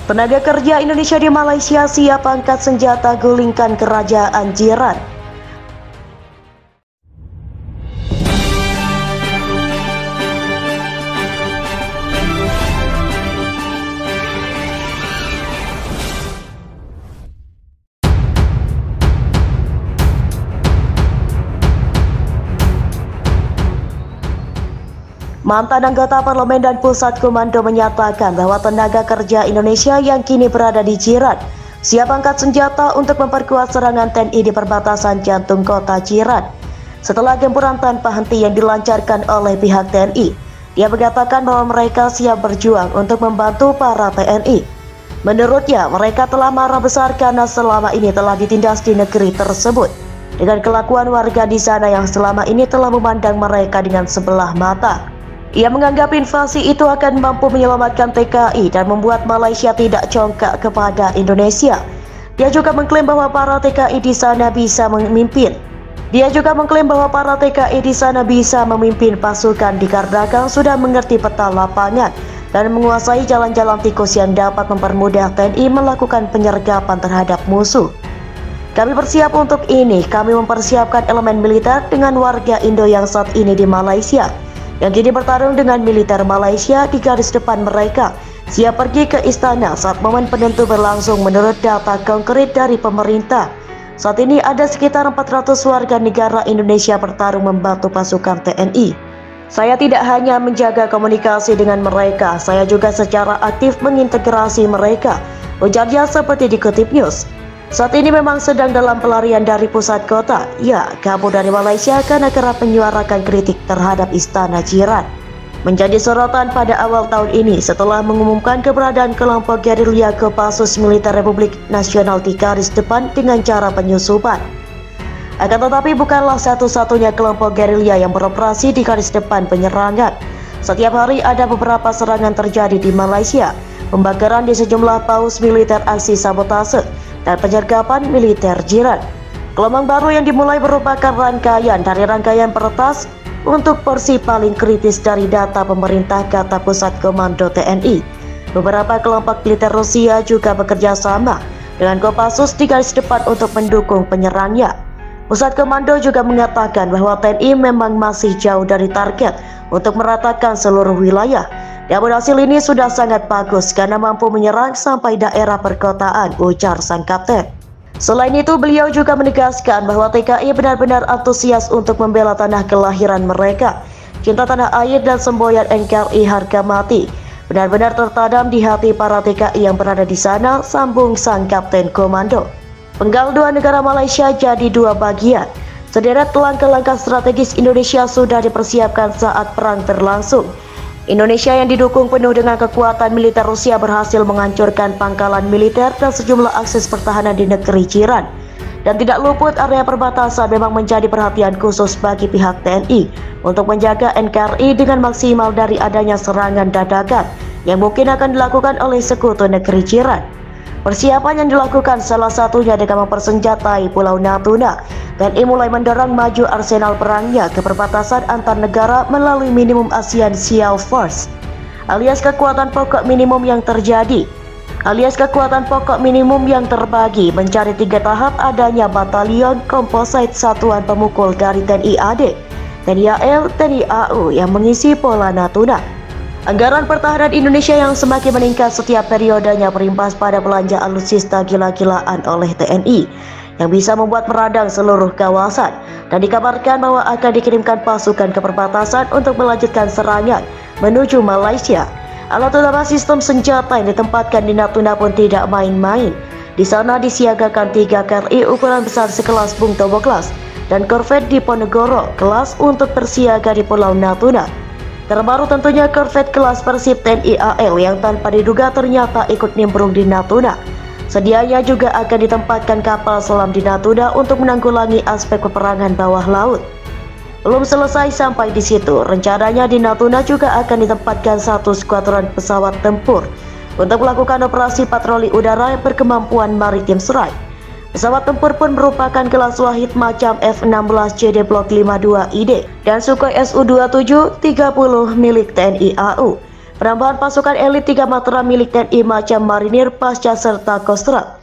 Tenaga kerja Indonesia di Malaysia siap angkat senjata gulingkan kerajaan jiran. Mantan anggota parlemen dan pusat komando menyatakan bahwa tenaga kerja Indonesia yang kini berada di Jiran siap angkat senjata untuk memperkuat serangan TNI di perbatasan jantung kota Jiran. Setelah gempuran tanpa henti yang dilancarkan oleh pihak TNI, dia mengatakan bahwa mereka siap berjuang untuk membantu para TNI. Menurutnya, mereka telah marah besar karena selama ini telah ditindas di negeri tersebut dengan kelakuan warga di sana yang selama ini telah memandang mereka dengan sebelah mata. Ia menganggap invasi itu akan mampu menyelamatkan TKI dan membuat Malaysia tidak congkak kepada Indonesia. Dia juga mengklaim bahwa para TKI di sana bisa memimpin. Pasukan dikarenakan sudah mengerti peta lapangan dan menguasai jalan-jalan tikus yang dapat mempermudah TNI melakukan penyergapan terhadap musuh. Kami bersiap untuk ini. Kami mempersiapkan elemen militer dengan warga Indo yang saat ini di Malaysia, yang kini bertarung dengan militer Malaysia di garis depan mereka, siap pergi ke istana saat momen penentu berlangsung. Menurut data konkret dari pemerintah, saat ini ada sekitar 400 warga negara Indonesia bertarung membantu pasukan TNI. Saya tidak hanya menjaga komunikasi dengan mereka, saya juga secara aktif mengintegrasi mereka, ujarnya seperti dikutip news. Saat ini memang sedang dalam pelarian dari pusat kota. Ya, kabur dari Malaysia karena kerap menyuarakan kritik terhadap istana Jiran. Menjadi sorotan pada awal tahun ini setelah mengumumkan keberadaan kelompok gerilya Kopassus Militer Republik Nasional di garis depan dengan cara penyusupan. Akan tetapi bukanlah satu-satunya kelompok gerilya yang beroperasi di garis depan penyerangan. Setiap hari ada beberapa serangan terjadi di Malaysia, pembakaran di sejumlah paus militer, aksi sabotase, dan penyergapan militer Jiran. Gelombang baru yang dimulai merupakan rangkaian dari rangkaian peretas untuk porsi paling kritis dari data pemerintah, kata Pusat Komando TNI. Beberapa kelompok militer Rusia juga bekerja sama dengan Kopassus di garis depan untuk mendukung penyerangnya. Pusat Komando juga mengatakan bahwa TNI memang masih jauh dari target untuk meratakan seluruh wilayah. Namun hasil ini sudah sangat bagus karena mampu menyerang sampai daerah perkotaan, ujar sang kapten. Selain itu, beliau juga menegaskan bahwa TKI benar-benar antusias untuk membela tanah kelahiran mereka. Cinta tanah air dan semboyan NKRI harga mati benar-benar tertanam di hati para TKI yang berada di sana, sambung sang kapten komando. Penggal dua negara Malaysia jadi dua bagian. Sederet langkah-langkah strategis Indonesia sudah dipersiapkan saat perang berlangsung. Indonesia yang didukung penuh dengan kekuatan militer Rusia berhasil menghancurkan pangkalan militer dan sejumlah akses pertahanan di negeri jiran. Dan tidak luput area perbatasan memang menjadi perhatian khusus bagi pihak TNI untuk menjaga NKRI dengan maksimal dari adanya serangan dadakan yang mungkin akan dilakukan oleh sekutu negeri jiran. Persiapan yang dilakukan salah satunya dengan mempersenjatai Pulau Natuna. TNI mulai mendorong maju arsenal perangnya ke perbatasan antar negara melalui minimum ASEAN SEAL Force, alias kekuatan pokok minimum yang terbagi mencari 3 tahap adanya batalion komposit satuan pemukul dari TNI AD, TNI AL, TNI AU yang mengisi pola Natuna. Anggaran pertahanan Indonesia yang semakin meningkat setiap periodenya berimbas pada belanja alutsista gila-gilaan oleh TNI yang bisa membuat meradang seluruh kawasan, dan dikabarkan bahwa akan dikirimkan pasukan ke perbatasan untuk melanjutkan serangan menuju Malaysia. Alat utama sistem senjata yang ditempatkan di Natuna pun tidak main-main. Di sana disiagakan 3 KRI ukuran besar sekelas Bung Tomo kelas dan korvet Diponegoro kelas untuk bersiaga di Pulau Natuna. Terbaru tentunya korvet kelas Persib TNI AL yang tanpa diduga ternyata ikut nimbrung di Natuna. Sedianya juga akan ditempatkan kapal selam di Natuna untuk menanggulangi aspek peperangan bawah laut. Belum selesai sampai di situ, rencananya di Natuna juga akan ditempatkan 1 skuadron pesawat tempur untuk melakukan operasi patroli udara berkemampuan maritim strike. Pesawat tempur pun merupakan kelas Wahid macam F-16 JD Block 52 ID dan Sukhoi Su-27 30 milik TNI AU. penambahan pasukan elit 3 matra milik TNI macam Marinir, Pasca serta Kostrat